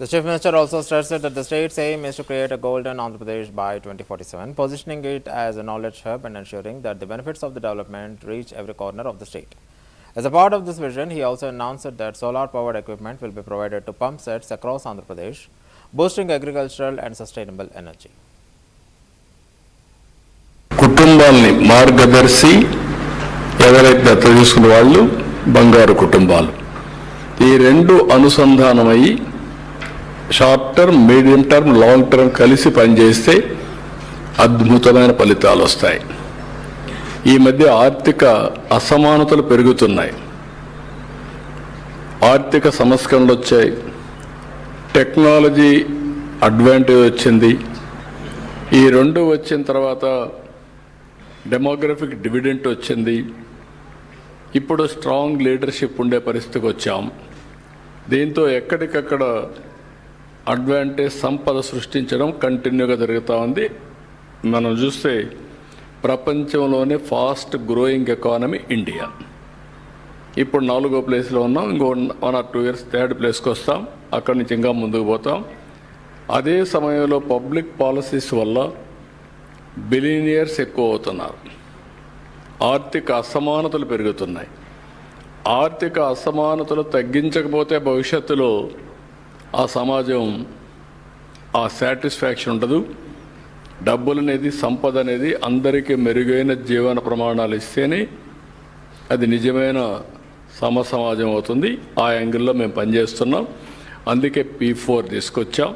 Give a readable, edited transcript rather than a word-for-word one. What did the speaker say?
The Chief Minister also stressed that the state's aim is to create a golden Andhra Pradesh by 2047, positioning it as a knowledge hub and ensuring that the benefits of the development reach every corner of the state. As a part of this vision, he also announced that solar-powered equipment will be provided to pump sets across Andhra Pradesh, boosting agricultural and sustainable energy. కుటుంబాల్ని మార్గదర్శి ఎవరైతే దత్తత తీసుకున్న వాళ్ళు బంగారు కుటుంబాలు ఈ రెండు అనుసంధానమై short term medium term long term కలిసి పనిచేస్తే అద్భుతమైన ఫలితాలు వస్తాయి. ఈ మధ్య ఆర్థిక అసమానతలు పెరుగుతున్నాయి, ఆర్థిక సంస్కరణలు వచ్చాయి, టెక్నాలజీ అడ్వాంటేజ్ వచ్చింది. ఈ రెండు వచ్చిన తర్వాత డెమోగ్రఫిక్ డివిడెంట్ వచ్చింది. ఇప్పుడు స్ట్రాంగ్ లీడర్షిప్ ఉండే పరిస్థితికి వచ్చాం. దీంతో ఎక్కడికక్కడ అడ్వాంటేజ్ సంపద సృష్టించడం కంటిన్యూగా జరుగుతూ ఉంది. మనం చూస్తే ప్రపంచంలోనే ఫాస్ట్ గ్రోయింగ్ ఎకానమీ ఇండియా. ఇప్పుడు 4వ ప్లేస్లో ఉన్నాం, ఇంకో 1 or 2 years 3rd ప్లేస్కి వస్తాం, అక్కడి నుంచి ఇంకా ముందుకు పోతాం. అదే సమయంలో పబ్లిక్ పాలసీస్ వల్ల బిలియనియర్స్ ఎక్కువ అవుతున్నారు, ఆర్థిక అసమానతలు పెరుగుతున్నాయి. ఆర్థిక అసమానతలు తగ్గించకపోతే భవిష్యత్తులో ఆ సమాజం ఆ సాటిస్ఫాక్షన్ ఉండదు. డబ్బులు అనేది, సంపద అనేది అందరికీ మెరుగైన జీవన ప్రమాణాలు ఇస్తేనే అది నిజమైన సమాజం అవుతుంది. ఆ యాంగిల్లో మేము పనిచేస్తున్నాం. అందుకే P4 తీసుకొచ్చాం.